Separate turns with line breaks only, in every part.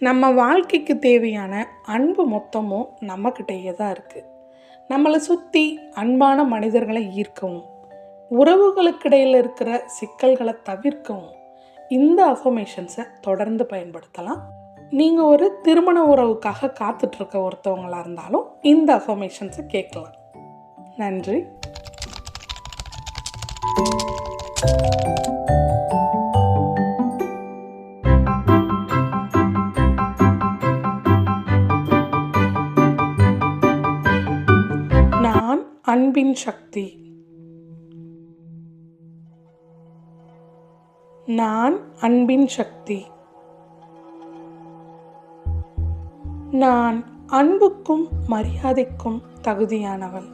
நம்ம வாழ்க்கைக்கு தேவையான அன்பு மொத்தமும் நம்மக்கிட்டேயே தான் இருக்குது. நம்மளை சுற்றி அன்பான மனிதர்களை ஈர்க்கவும், உறவுகளுக்கிடையில் இருக்கிற சிக்கல்களை தவிர்க்கவும் இந்த அஃபர்மேஷன்ஸை தொடர்ந்து பயன்படுத்தலாம். நீங்கள் ஒரு திருமண உறவுக்காக காத்துட்ருக்க ஒருத்தவங்களாக இருந்தாலும் இந்த அஃபர்மேஷன்ஸை கேட்கலாம். நன்றி. நான் அன்பின் சக்தி. நான் அன்பின் சக்தி. நான் அன்புக்கும் மரியாதைக்கும் தகுதியானவள்.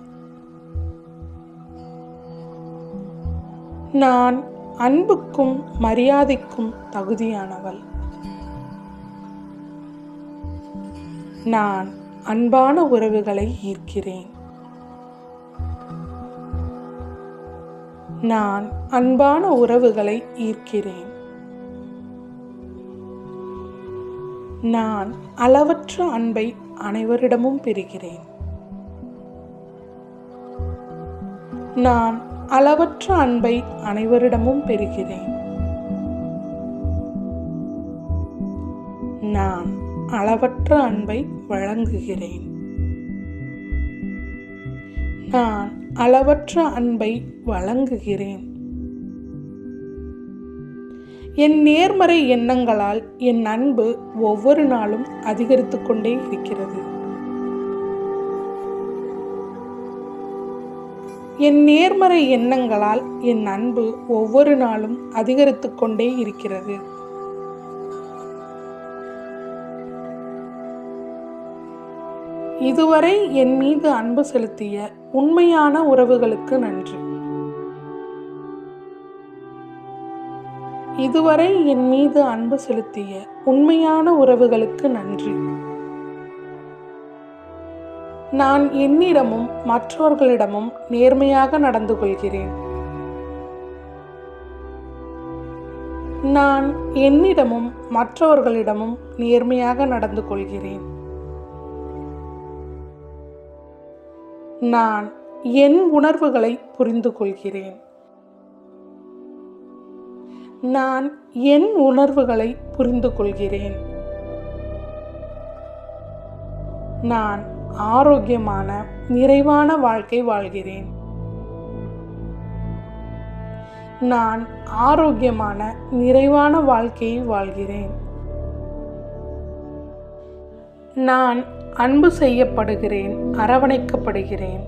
நான் அன்புக்கும் மரியாதைக்கும் தகுதியானவள். நான் அன்பான உறவுகளை ஈர்க்கிறேன். நான் அன்பான உறவுகளை ஈர்க்கிறேன். நான் அளவற்ற அன்பை அனைவரிடமும் பெறுகிறேன். நான் அளவற்ற அன்பை அனைவரிடமும் பெறுகிறேன். நான் அளவற்ற அன்பை வழங்குகிறேன். நான் அளவற்ற அன்பை வழங்குகிறேன். என் நேர்மறை எண்ணங்களால் என் அன்பு ஒவ்வொரு நாளும் அதிகரித்து கொண்டே இருக்கிறது. என் நேர்மறை எண்ணங்களால் என் அன்பு ஒவ்வொரு நாளும் அதிகரித்து கொண்டே இருக்கிறது. இதுவரை என் மீது அன்பு செலுத்திய உண்மையான உறவுகளுக்கு நன்றி. இதுவரை என் மீது அன்பு செலுத்திய உண்மையான உறவுகளுக்கு நன்றி. நான் என்னிடமும் மற்றவர்களிடமும் நேர்மையாக நடந்து கொள்கிறேன். நான் என்னிடமும் மற்றவர்களிடமும் நேர்மையாக நடந்து கொள்கிறேன். நான் என் உணர்வுகளை புரிந்து கொள்கிறேன். நான் என் உணர்வுகளை புரிந்து கொள்கிறேன். நான் ஆரோக்கியமான நிறைவான வாழ்க்கை வாழ்கிறேன். நான் ஆரோக்கியமான நிறைவான வாழ்க்கையை வாழ்கிறேன். நான் அன்பு செய்யப்படுகிறேன், அரவணைக்கப்படுகிறேன்.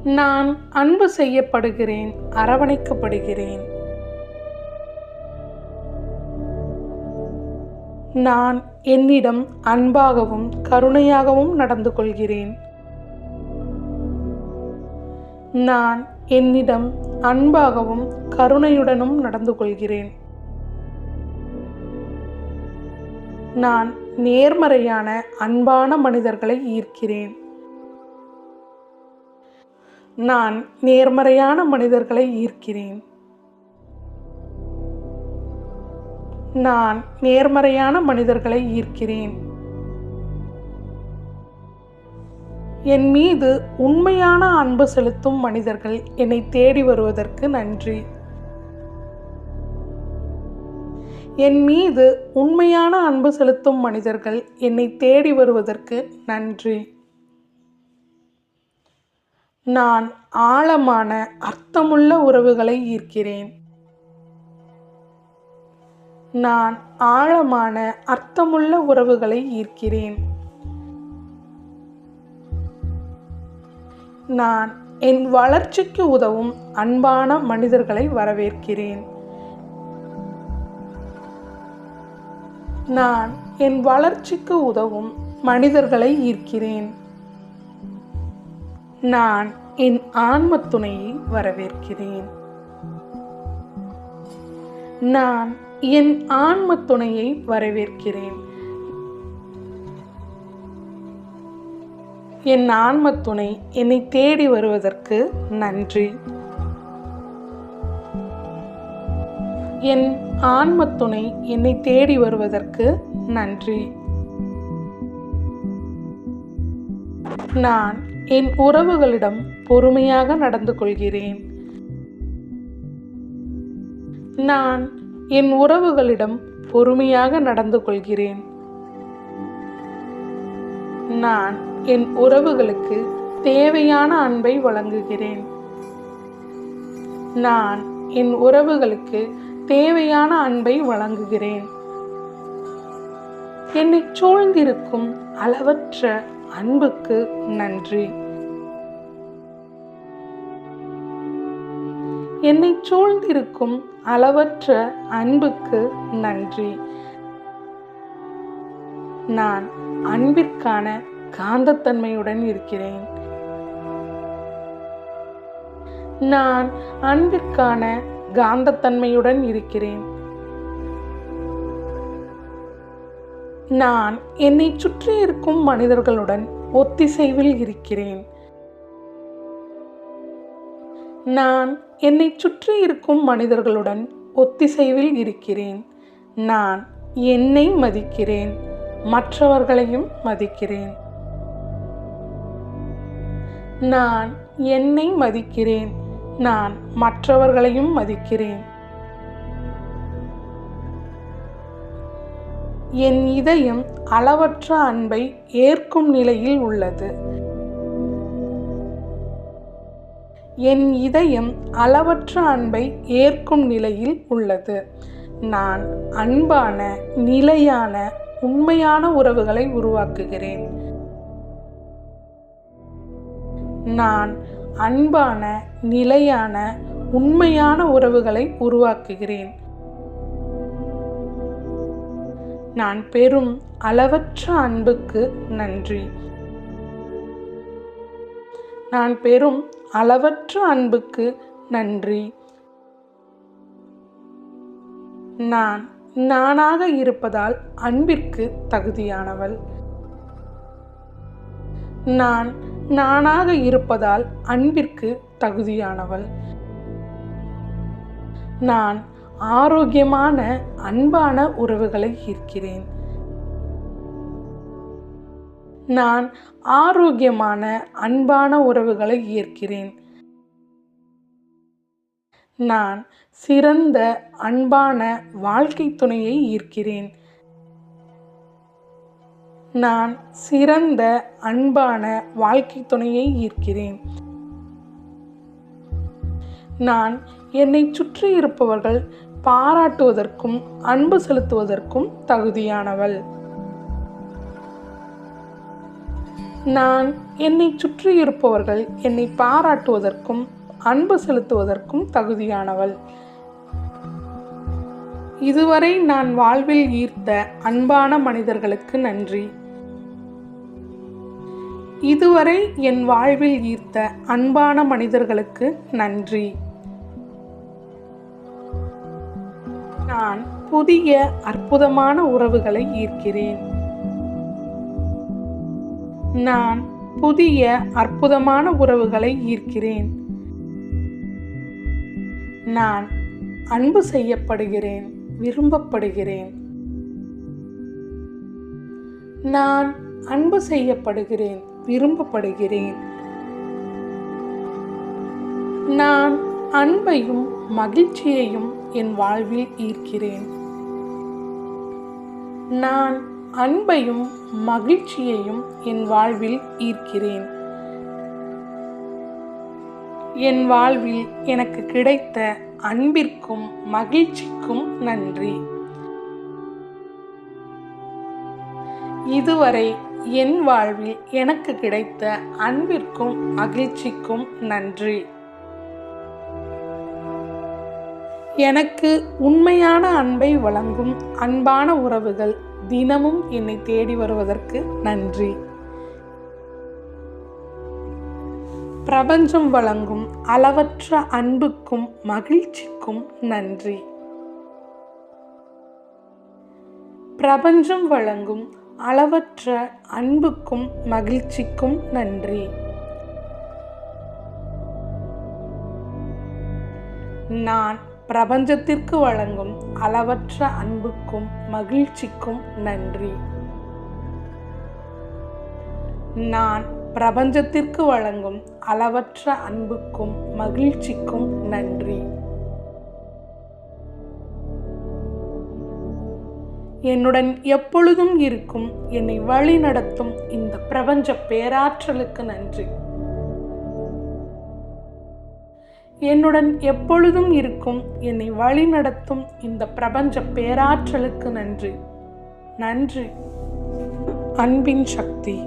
நான் அன்பு செய்யப்படுகிறேன், அரவணைக்கப்படுகிறேன். நான் என்னிடம் அன்பாகவும் கருணையாகவும் நடந்து கொள்கிறேன். நான் என்னிடம் அன்பாகவும் கருணையுடனும் நடந்து கொள்கிறேன். நான் நேர்மறையான அன்பான மனிதர்களை ஈர்க்கிறேன். நான் நேர்மறையான மனிதர்களை ஈர்க்கிறேன். நான் நேர்மறையான மனிதர்களை ஈர்க்கிறேன். என் மீது உண்மையான அன்பு செலுத்தும் மனிதர்கள் என்னை தேடி வருவதற்கு நன்றி. என் மீது உண்மையான அன்பு செலுத்தும் மனிதர்கள் என்னை தேடி வருவதற்கு நன்றி. நான் ஆழமான அர்த்தமுள்ள உறவுகளை ஈர்க்கிறேன். நான் ஆழமான அர்த்தமுள்ள உறவுகளை ஈர்க்கிறேன். நான் என் வளர்ச்சிக்கு உதவும் அன்பான மனிதர்களை வரவேற்கிறேன். நான் என் வளர்ச்சிக்கு உதவும் மனிதர்களை ஈர்க்கிறேன். நான் என் ஆன்ம துணையை வரவேற்கிறேன். நான் என் ஆன்ம துணையை வரவேற்கிறேன். என் ஆன்ம துணை என்னை தேடி வருவதற்கு நன்றி. என் ஆன்மத் துணை என்னை தேடி வருவதற்கு நன்றி. நான் என் உறவுகளிடம் பொறுமையாக நடந்து கொள்கிறேன். நான் என் உறவுகளிடம் பொறுமையாக நடந்து கொள்கிறேன். நான் என் உறவுகளுக்கு தேவையான அன்பை வழங்குகிறேன். நான் என் உறவுகளுக்கு தேவையான அன்பை வழங்குகிறேன். என்னை சூழ்ந்திருக்கும் அளவற்ற அன்புக்கு நன்றி. என்னை சூழ்ந்திருக்கும் அளவற்ற அன்புக்கு நன்றி. நான் அன்பிற்கான காந்தத்தன்மையுடன் இருக்கிறேன். நான் அன்பிற்கான காந்தத்தன்மையுடன் இருக்கிறேன். நான் என்னை சுற்றி இருக்கும் மனிதர்களுடன் ஒத்திசைவில் இருக்கிறேன். நான் என்னை சுற்றி இருக்கும் மனிதர்களுடன் ஒத்திசைவில் இருக்கிறேன். நான் என்னை மதிக்கிறேன், மற்றவர்களையும் மதிக்கிறேன். நான் என்னை மதிக்கிறேன், நான் மற்றவர்களையும் மதிக்கிறேன். என் இதயம் அளவற்ற அன்பை ஏற்கும் நிலையில் உள்ளது. என் இதயம் அளவற்ற அன்பை ஏற்கும் நிலையில் உள்ளது. நான் அன்பான, நிலையான, உண்மையான உறவுகளை உருவாக்குகிறேன். நான் அன்பான, நிலையான, உண்மையான உறவுகளை உருவாக்குகிறேன். நான் பெறும் அளவற்ற அன்புக்கு நன்றி. நான் பெறும் அளவற்ற அன்புக்கு நன்றி. நான் நானாக இருப்பதால் அன்பிற்கு தகுதியானவள். நான் நானாக இருப்பதால் அன்பிற்கு தகுதியானவள். நான் ஆரோக்கியமான, அன்பான உறவுகளை ஈர்க்கிறேன். நான் ஆரோக்கியமான, அன்பான உறவுகளை ஈர்க்கிறேன். நான் சிறந்த, அன்பான வாழ்க்கை துணையை ஈர்க்கிறேன். நான் சிறந்த, அன்பான வாழ்க்கை துணையை ஈர்க்கிறேன். நான் என்னை சுற்றி இருப்பவர்கள் பாராட்டுவதற்கும் அன்பு செலுத்துவதற்கும் தகுதியானவள். நான் என்னை சுற்றி இருப்பவர்கள் என்னை பாராட்டுவதற்கும் அன்பு செலுத்துவதற்கும் தகுதியானவள். இதுவரை நான் வாழ்வில் ஈர்த்த அன்பான மனிதர்களுக்கு நன்றி. இதுவரை என் வாழ்வில் ஈர்த்த அன்பான மனிதர்களுக்கு நன்றி. நான் புதிய அற்புதமான உறவுகளை ஈர்க்கிறேன். நான் புதிய அற்புதமான உறவுகளை ஈர்க்கிறேன். நான் அன்பு செய்யப்படுகிறேன், விரும்பப்படுகிறேன். நான் அன்பு செய்யப்படுகிறேன், விரும்பப்படுகிறேன். நான் அன்பையும் மகிழ்ச்சியையும் என் வாழ்வில் ஈர்க்கிறேன். நான் அன்பையும் மகிழ்ச்சியையும் என் வாழ்வில் ஈர்க்கிறேன். என் வாழ்வில் எனக்கு கிடைத்த அன்பிற்கும் மகிழ்ச்சிக்கும் நன்றி. இதுவரை என் வாழ்வில் எனக்கு கிடைத்த அன்பிற்கும் மகிழ்ச்சிக்கும் நன்றி. எனக்கு உண்மையான அன்பை வழங்கும் அன்பான உறவுகள் தினமும் என்னை தேடி வருவதற்கு நன்றி. பிரபஞ்சம் வழங்கும் அளவற்ற அன்புக்கும் மகிழ்ச்சிக்கும் நன்றி. பிரபஞ்சம் வழங்கும் அளவற்ற அன்புக்கும் மகிழ்ச்சிக்கும் நன்றி. நான் பிரபஞ்சத்திற்கு வழங்கும் அளவற்ற அன்புக்கும் மகிழ்ச்சிக்கும் நன்றி. நான் பிரபஞ்சத்திற்கு வழங்கும் அளவற்ற அன்புக்கும் மகிழ்ச்சிக்கும் நன்றி. என்னுடன் எப்பொழுதும் இருக்கும் என்னை வழி நடத்தும் இந்த பிரபஞ்ச பேராற்றலுக்கு நன்றி. என்னுடன் எப்பொழுதும் இருக்கும் என்னை வழி நடத்தும் இந்த பிரபஞ்ச பேராற்றலுக்கு நன்றி. நன்றி. அன்பின் சக்தி.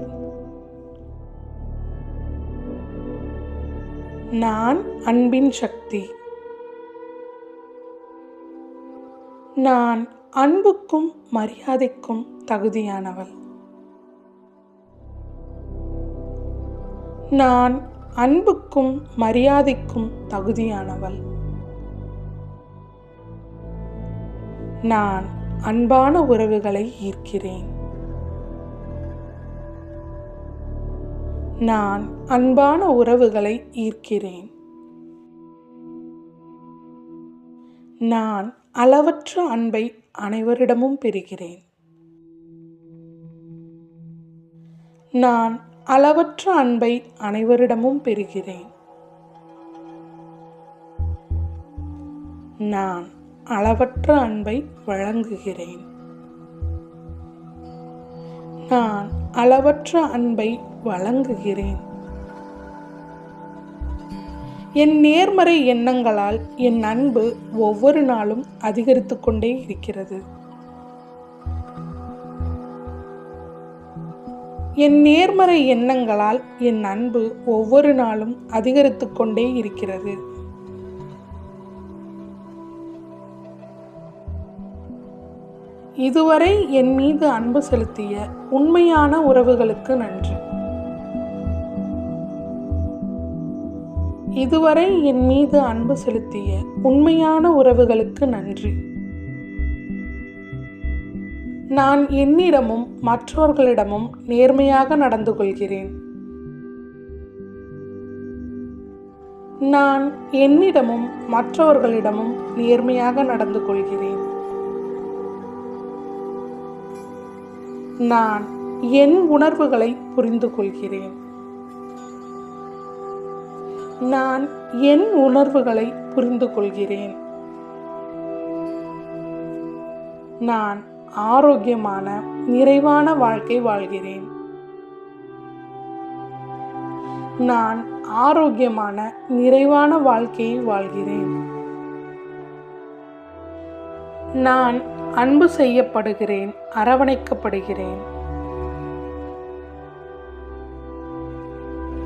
நான் அன்பின் சக்தி. நான் அன்புக்கும் மரியாதைக்கும் தகுதியானவள். நான் அன்புக்கும் மரியாதைக்கும் தகுதியானவள். நான் அன்பான உறவுகளை ஈர்க்கிறேன். நான் அன்பான உறவுகளை ஈர்க்கிறேன். நான் அளவற்ற அன்பை அனைவரிடமும் பெறுகிறேன். நான் அளவற்ற அன்பை அனைவரிடமும் பெறுகிறேன். நான் அளவற்ற அன்பை வழங்குகிறேன். நான் அளவற்ற அன்பை வழங்குகிறேன். என் நேர்மறை எண்ணங்களால் என் அன்பு ஒவ்வொரு நாளும் அதிகரித்து கொண்டே இருக்கிறது. என் நேர்மறை எண்ணங்களால் என் அன்பு ஒவ்வொரு நாளும் அதிகரித்து கொண்டே இருக்கிறது. இதுவரை என் மீது அன்பு செலுத்திய உண்மையான உறவுகளுக்கு நன்றி. இதுவரை என் மீது அன்பு செலுத்திய உண்மையான உறவுகளுக்கு நன்றி. நான் என்னிடமும் மற்றவர்களிடமும் நேர்மையாக நடந்து கொள்கிறேன். நான் என்னிடமும் மற்றவர்களிடமும் நேர்மையாக நடந்து கொள்கிறேன். நான் என் உணர்வுகளை புரிந்து கொள்கிறேன். நான் என் உணர்வுகளை புரிந்து கொள்கிறேன். நான் ஆரோக்கியமான நிறைவான வாழ்க்கை வாழ்கிறேன். நான் ஆரோக்கியமான நிறைவான வாழ்க்கையை வாழ்கிறேன். நான் அன்பு செய்யப்படுகிறேன், அரவணைக்கப்படுகிறேன்.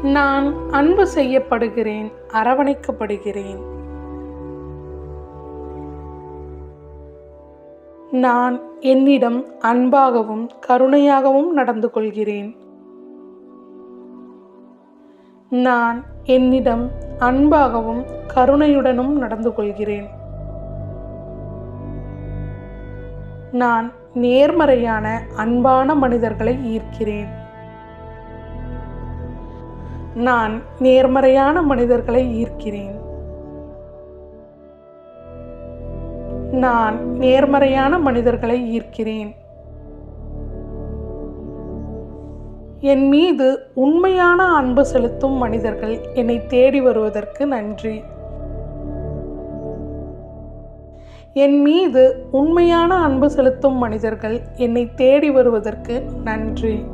நான் அன்பு செய்யப்படுகிறேன், அரவணைக்கப்படுகிறேன். நான் என்னிடம் அன்பாகவும் கருணையாகவும் நடந்து கொள்கிறேன். நான் என்னிடம் அன்பாகவும் கருணையுடனும் நடந்து கொள்கிறேன். நான் நேர்மறையான அன்பான மனிதர்களை ஈர்க்கிறேன். நான் நேர்மறையான மனிதர்களை ஈர்க்கிறேன். நான் நேர்மறையான மனிதர்களை ஈர்க்கிறேன். என் மீது உண்மையான அன்பு செலுத்தும் மனிதர்கள் என்னை தேடி வருவதற்கு நன்றி. என் மீது உண்மையான அன்பு செலுத்தும் மனிதர்கள் என்னை தேடி வருவதற்கு நன்றி.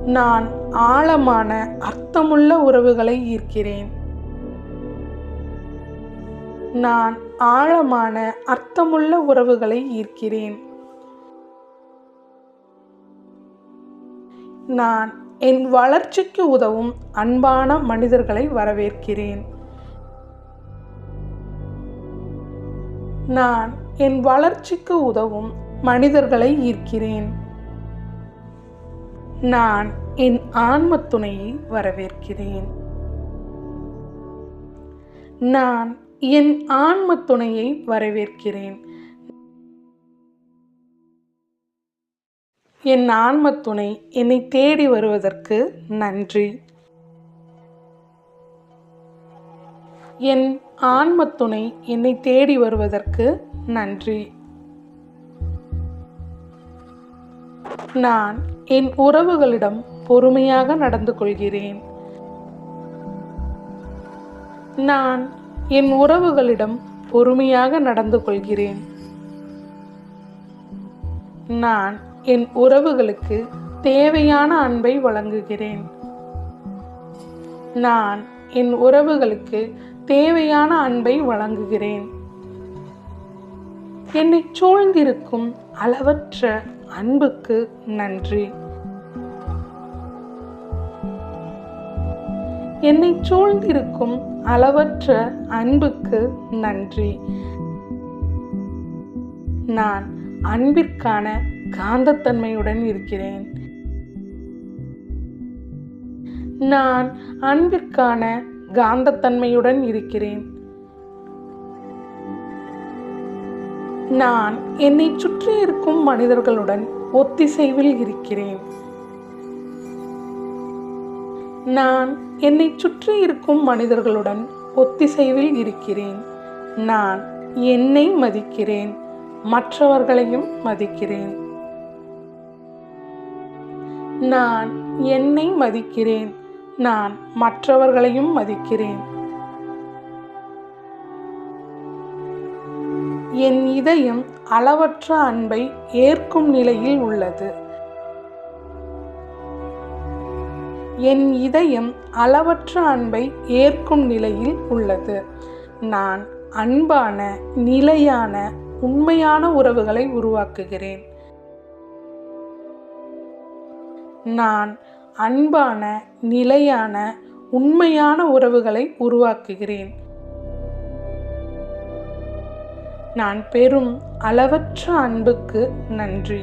நான் ஆழமான அர்த்தமுள்ள உறவுகளை ஈர்க்கிறேன். நான் ஆழமான அர்த்தமுள்ள உறவுகளை ஈர்க்கிறேன். நான் என் வளர்ச்சிக்கு உதவும் அன்பான மனிதர்களை வரவேற்கிறேன். நான் என் வளர்ச்சிக்கு உதவும் மனிதர்களை ஈர்க்கிறேன். நான் என் ஆன்ம துணையை வரவேற்கிறேன். நான் என் ஆன்ம துணையை வரவேற்கிறேன். என் ஆன்ம துணை என்னை தேடி வருவதற்கு நன்றி. என் ஆன்மத் துணை என்னை தேடி வருவதற்கு நன்றி. நான் என் உறவுகளிடம் பொறுமையாக நடந்து கொள்கிறேன். நான் என் உறவுகளிடம் பொறுமையாக நடந்து கொள்கிறேன். நான் என் உறவுகளுக்கு தேவையான அன்பை வழங்குகிறேன். நான் என் உறவுகளுக்கு தேவையான அன்பை வழங்குகிறேன். என்னை சூழ்ந்திருக்கும் அளவற்ற அன்புக்கு நன்றி. என்னை சூழ்ந்திருக்கும் அளவற்ற அன்புக்கு நன்றி. நான் அன்பிற்கான காந்தத்தன்மையுடன் இருக்கிறேன். நான் அன்பிற்கான காந்தத்தன்மையுடன் இருக்கிறேன். நான் என்னை சுற்றி இருக்கும் மனிதர்களுடன் ஒத்திசைவில் இருக்கிறேன். நான் என்னை சுற்றி இருக்கும் மனிதர்களுடன் ஒத்திசைவில் இருக்கிறேன். நான் என்னை மதிக்கிறேன், மற்றவர்களையும் மதிக்கிறேன். நான் என்னை மதிக்கிறேன், நான் மற்றவர்களையும் மதிக்கிறேன். என் இதயம் அளவற்ற அன்பை ஏற்கும் நிலையில் உள்ளது. என் இதயம் அளவற்ற அன்பை ஏற்கும் நிலையில் உள்ளது. நான் அன்பான, நிலையான, உண்மையான உறவுகளை உருவாக்குகிறேன். நான் அன்பான, நிலையான, உண்மையான உறவுகளை உருவாக்குகிறேன். நான் பெறும் அளவற்ற அன்புக்கு நன்றி.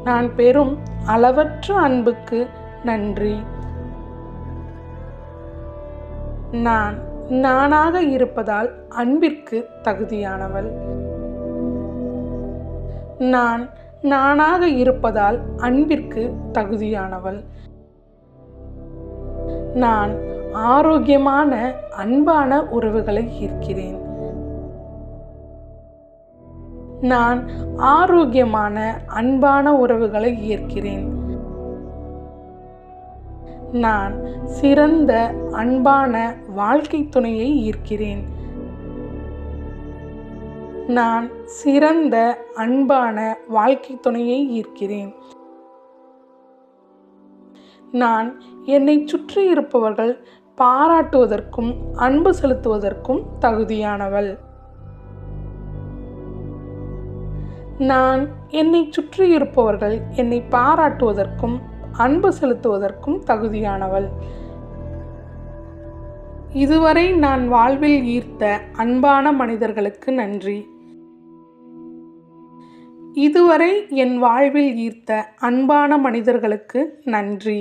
நான் பெறும் அளவற்ற அன்புக்கு நன்றி. நான் நானாக இருப்பதால் அன்பிற்கு தகுதியானவள். நான் நானாக இருப்பதால் அன்பிற்கு தகுதியானவள். நான் ஆரோக்கியமான, அன்பான உறவுகளை ஈர்க்கிறேன். நான் ஆரோக்கியமான, அன்பான உறவுகளை ஈர்க்கிறேன். நான் சிறந்த, அன்பான வாழ்க்கை துணையை ஈர்க்கிறேன். நான் சிறந்த, அன்பான வாழ்க்கை துணையை ஈர்க்கிறேன். நான் என்னை சுற்றி இருப்பவர்கள் பாராட்டுவதற்கும் அன்பு செலுத்துவதற்கும் தகுதியானவள். நான் என்னை சுற்றி இருப்பவர்கள் என்னை பாராட்டுவதற்கும் அன்பு செலுத்துவதற்கும் தகுதியானவள். இதுவரை நான் வாழ்வில் ஈர்த்த அன்பான மனிதர்களுக்கு நன்றி. இதுவரை என் வாழ்வில் ஈர்த்த அன்பான மனிதர்களுக்கு நன்றி.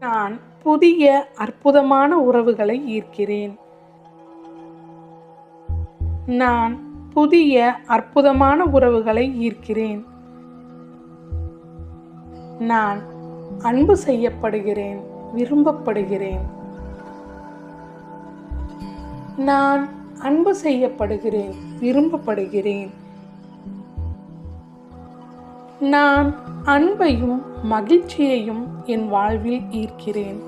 நான் புதிய அற்புதமான உறவுகளை ஈர்க்கிறேன். நான் புதிய அற்புதமான உறவுகளை ஈர்க்கிறேன். நான் அன்பு செய்யப்படுகிறேன், விரும்பப்படுகிறேன். நான் அன்பு செய்யப்படுகிறேன், விரும்பப்படுகிறேன். நான் அன்பையும் மகிழ்ச்சியையும் என் வாழ்வில் ஈர்க்கிறேன்.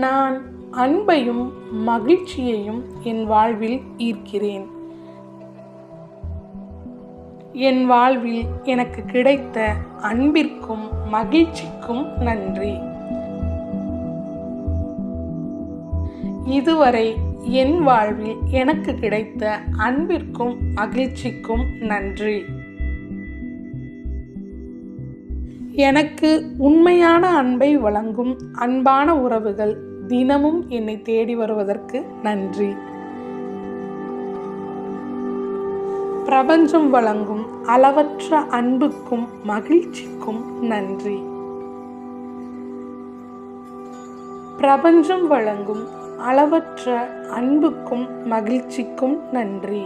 நான் அன்பையும் மகிழ்ச்சியையும் என் வாழ்வில் ஈர்க்கிறேன். என் வாழ்வில் எனக்கு கிடைத்த அன்பிற்கும் மகிழ்ச்சிக்கும் நன்றி. இதுவரை என் வாழ்வில் எனக்கு கிடைத்த அன்பிற்கும் மகிழ்ச்சிக்கும் நன்றி. எனக்கு உண்மையான அன்பை வழங்கும் அன்பான உறவுகள் தினமும் என்னை தேடி வருவதற்கு நன்றி. பிரபஞ்சம் வழங்கும் அளவற்ற அன்புக்கும் மகிழ்ச்சிக்கும் நன்றி. பிரபஞ்சம் வழங்கும் அளவற்ற அன்புக்கும் மகிழ்ச்சிக்கும் நன்றி.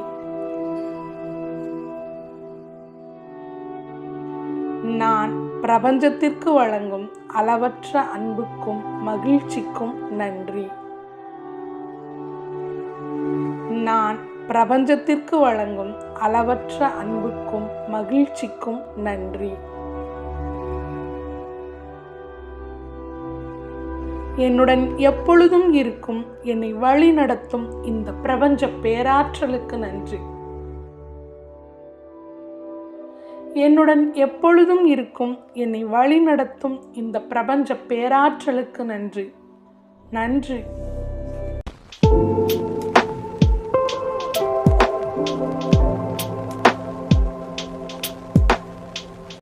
நான் பிரபஞ்சத்திற்கு வழங்கும் அளவற்ற அன்புக்கும் மகிழ்ச்சிக்கும் நன்றி. நான் பிரபஞ்சத்திற்கு வழங்கும் அளவற்ற அன்புக்கும் மகிழ்ச்சிக்கும் நன்றி. என்னுடன் எப்பொழுதும் இருக்கும் என்னை வழி நடத்தும் இந்த பிரபஞ்ச பேராற்றலுக்கு நன்றி. என்னுடன் எப்பொழுதும் இருக்கும் என்னை வழி நடத்தும் இந்த பிரபஞ்ச பேராற்றலுக்கு நன்றி. நன்றி.